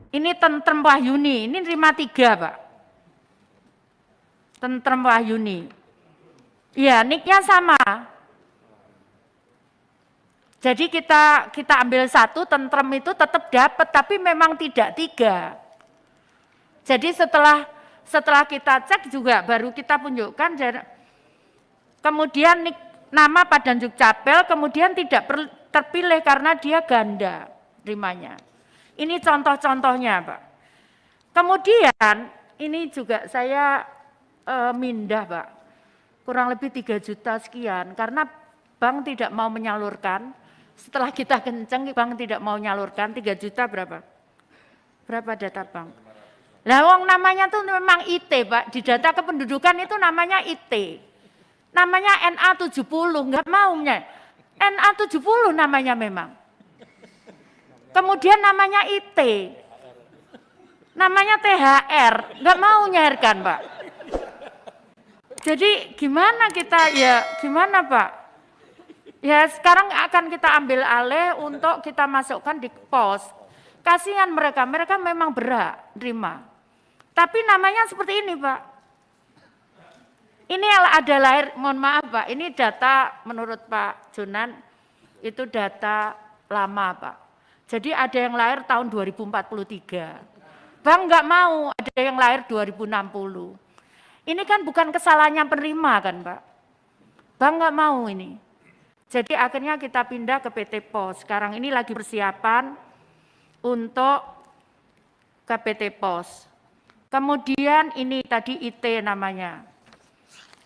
Ini Tentrem Wahyuni, ini nerima 3 Pak. Tentrem Wahyuni. Iya, nicknya sama. Jadi kita ambil 1, Tentrem itu tetap dapat, tapi memang tidak 3. Jadi setelah kita cek juga baru kita tunjukkan, kemudian nama Padan Dukcapil kemudian tidak terpilih karena dia ganda terimanya. Ini contoh-contohnya Pak. Kemudian ini juga saya mindah Pak, kurang lebih 3 juta sekian karena bank tidak mau menyalurkan. Setelah kita kenceng, bank tidak mau menyalurkan. 3 juta berapa? Berapa data bank? Lah wong namanya tuh memang IT Pak, di data kependudukan itu namanya IT. Namanya NA70, enggak maunya. NA70 namanya memang. Kemudian namanya IT. Namanya THR, enggak mau nyairkan Pak. Jadi gimana kita gimana Pak? Ya sekarang akan kita ambil alih untuk kita masukkan di pos. Kasihan mereka memang berhak terima. Tapi namanya seperti ini Pak. Ini ada lahir, mohon maaf Pak, ini data menurut Pak Jonan, itu data lama Pak. Jadi ada yang lahir tahun 2043. Bang nggak mau, ada yang lahir 2060. Ini kan bukan kesalahannya penerima kan Pak. Bang nggak mau ini. Jadi akhirnya kita pindah ke PT Pos. Sekarang ini lagi persiapan untuk ke PT Pos. Kemudian ini tadi IT namanya.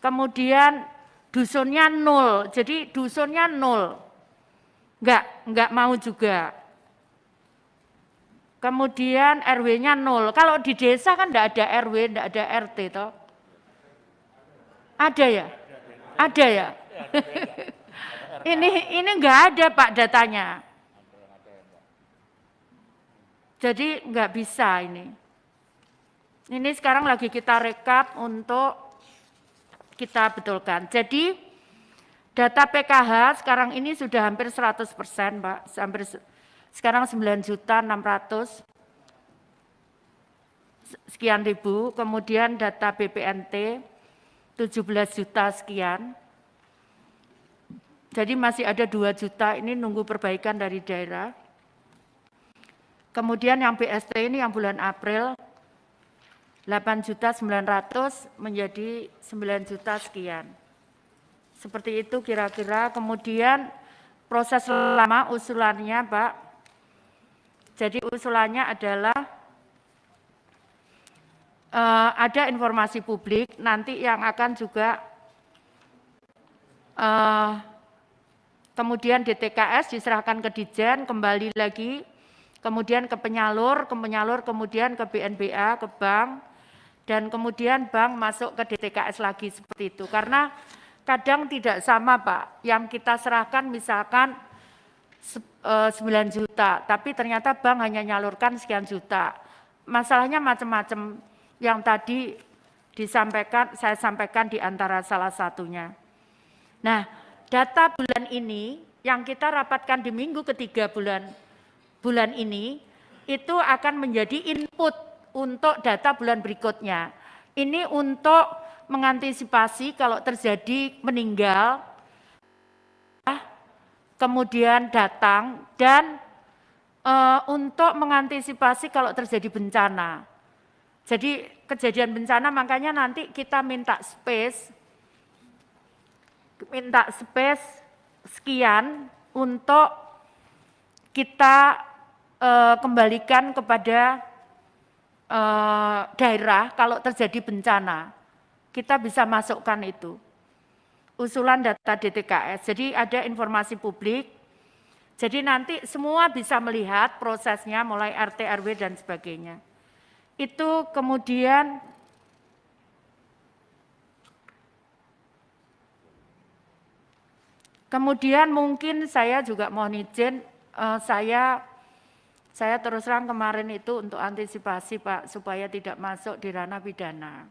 Kemudian dusunnya 0, jadi dusunnya 0. Enggak mau juga. Kemudian RW-nya 0. Kalau di desa kan enggak ada RW, enggak ada RT toh. Ada ya? Ada ya? Ini enggak ada Pak datanya. Jadi enggak bisa ini. Ini sekarang lagi kita rekap untuk kita betulkan. Jadi data PKH sekarang ini sudah hampir 100% Pak. Sekarang 9.600 sekian ribu. Kemudian data BPNT 17 juta sekian. Jadi masih ada 2 juta ini nunggu perbaikan dari daerah. Kemudian yang BST ini yang bulan April 8.900.000 menjadi 9 juta sekian. Seperti itu kira-kira. Kemudian proses lama usulannya Pak. Jadi usulannya adalah ada informasi publik nanti yang akan juga kemudian DTKS diserahkan ke Ditjen, kembali lagi, kemudian ke penyalur kemudian ke BNBA, ke bank, dan kemudian bank masuk ke DTKS lagi seperti itu. Karena kadang tidak sama Pak, yang kita serahkan misalkan 9 juta, tapi ternyata bank hanya nyalurkan sekian juta. Masalahnya macam-macam yang tadi saya sampaikan di antara salah satunya. Nah, data bulan ini yang kita rapatkan di minggu ketiga bulan ini itu akan menjadi input untuk data bulan berikutnya. Ini untuk mengantisipasi kalau terjadi meninggal, kemudian datang, dan untuk mengantisipasi kalau terjadi bencana. Jadi kejadian bencana makanya nanti kita minta space sekian untuk kita kembalikan kepada daerah kalau terjadi bencana. Kita bisa masukkan itu. Usulan data DTKS, jadi ada informasi publik. Jadi nanti semua bisa melihat prosesnya mulai RT, RW dan sebagainya. Itu kemudian mungkin saya juga mohon izin, saya terus terang kemarin itu untuk antisipasi Pak, supaya tidak masuk di ranah pidana.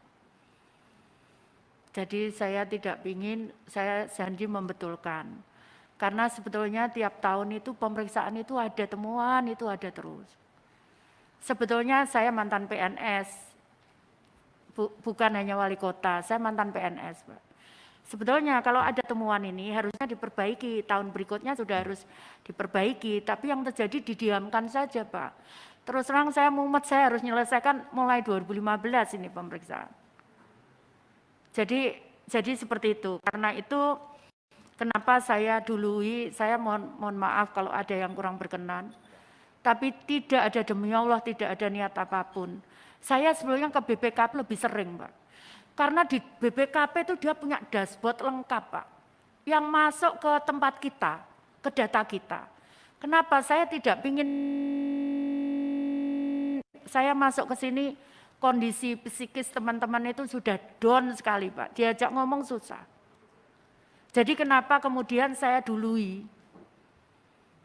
Jadi saya tidak ingin, saya janji membetulkan. Karena sebetulnya tiap tahun itu pemeriksaan itu ada temuan, itu ada terus. Sebetulnya saya mantan PNS, bukan hanya wali kota, saya mantan PNS, Pak. Sebetulnya kalau ada temuan ini harusnya diperbaiki, tahun berikutnya sudah harus diperbaiki, tapi yang terjadi didiamkan saja, Pak. Terus terang saya mumet, saya harus menyelesaikan mulai 2015 ini pemeriksaan. Jadi seperti itu, karena itu kenapa saya dului, saya mohon maaf kalau ada yang kurang berkenan, tapi tidak ada, demi Allah tidak ada niat apapun. Saya sebelumnya ke BPKP lebih sering, Pak. Karena di BPKP itu dia punya dashboard lengkap, Pak. Yang masuk ke tempat kita, ke data kita. Kenapa saya tidak ingin saya masuk ke sini, kondisi psikis teman-teman itu sudah down sekali, Pak. Diajak ngomong susah. Jadi kenapa kemudian saya dului,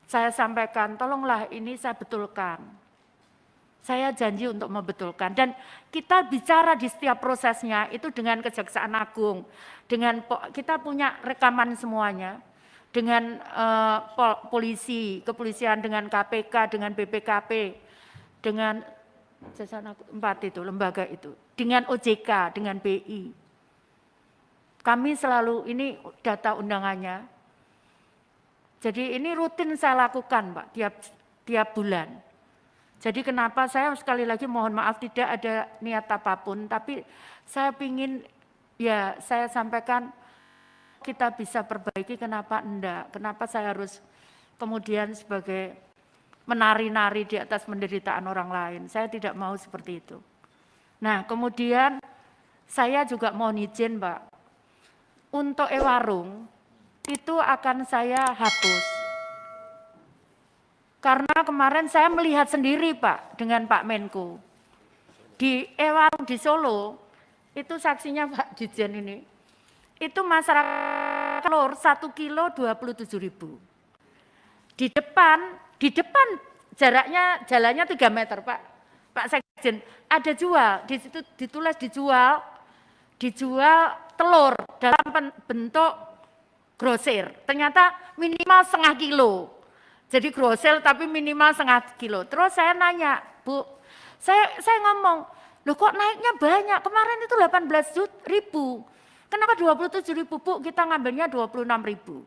saya sampaikan, tolonglah ini saya betulkan. Saya janji untuk membetulkan, dan kita bicara di setiap prosesnya itu dengan Kejaksaan Agung, dengan kita punya rekaman semuanya, dengan polisi, kepolisian, dengan KPK, dengan BPKP, dengan Kejaksaan Agung, 4 itu, lembaga itu, dengan OJK, dengan BI. Kami selalu, ini data undangannya, jadi ini rutin saya lakukan, Pak, tiap bulan. Jadi kenapa saya sekali lagi mohon maaf tidak ada niat apapun, tapi saya ingin ya saya sampaikan kita bisa perbaiki, kenapa enggak, kenapa saya harus kemudian sebagai menari-nari di atas penderitaan orang lain, saya tidak mau seperti itu. Nah kemudian saya juga mohon izin, Pak, untuk e-warung itu akan saya hapus. Karena kemarin saya melihat sendiri, Pak, dengan Pak Menko. Di e-warung di Solo, itu saksinya Pak Dirjen ini, itu masyarakat telur 1 kilo 27.000. Di depan jaraknya, jalannya 3 meter, Pak Sekjen, ada jual, di situ ditulis dijual telur dalam bentuk grosir, ternyata minimal 0,5 kilo. Jadi grosir tapi minimal 0,5 kilo. Terus saya nanya, Bu, saya ngomong, loh kok naiknya banyak, kemarin itu 18.000, kenapa 27.000, Bu, kita ngambilnya 26.000.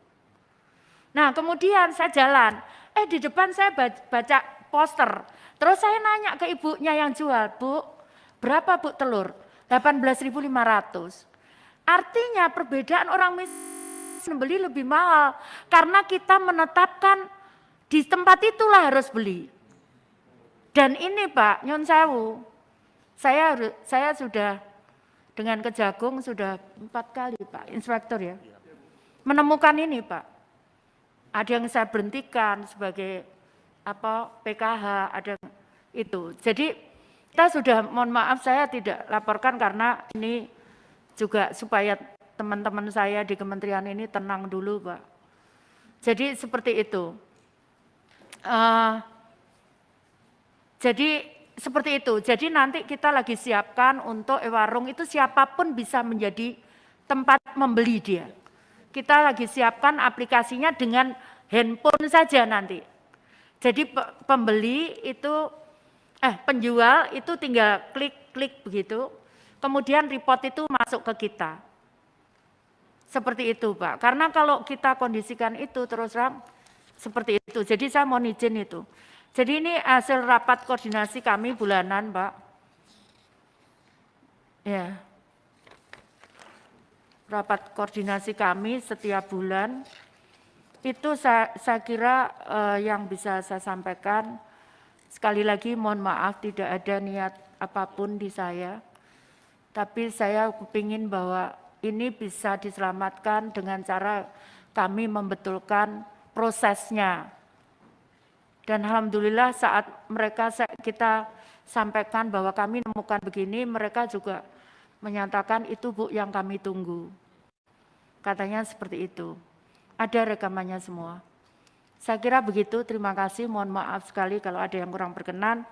Nah kemudian saya jalan, di depan saya baca poster, terus saya nanya ke ibunya yang jual, Bu, berapa Bu telur? 18.500. Artinya perbedaan orang miskin beli lebih mahal, karena kita menetapkan di tempat itulah harus beli. Dan ini Pak, nyun sewu, saya sudah dengan Kejagung sudah 4 kali Pak, inspektor ya, menemukan ini Pak. Ada yang saya berhentikan sebagai PKH, ada itu. Jadi kita sudah, mohon maaf saya tidak laporkan karena ini juga supaya teman-teman saya di kementerian ini tenang dulu Pak. Jadi seperti itu. Jadi seperti itu. Jadi nanti kita lagi siapkan untuk e-warung itu siapapun bisa menjadi tempat membeli dia. Kita lagi siapkan aplikasinya dengan handphone saja nanti. Jadi pembeli itu, penjual itu tinggal klik begitu, kemudian report itu masuk ke kita. Seperti itu Pak. Karena kalau kita kondisikan itu terus terang seperti itu. Jadi saya mohon izin itu. Jadi ini hasil rapat koordinasi kami bulanan, Pak. Ya. Rapat koordinasi kami setiap bulan. Itu saya kira yang bisa saya sampaikan. Sekali lagi mohon maaf tidak ada niat apapun di saya. Tapi saya kepingin bahwa ini bisa diselamatkan dengan cara kami membetulkan prosesnya. Dan alhamdulillah saat kita sampaikan bahwa kami menemukan begini, mereka juga menyatakan itu Bu yang kami tunggu. Katanya seperti itu. Ada rekamannya semua. Saya kira begitu, terima kasih, mohon maaf sekali kalau ada yang kurang berkenan.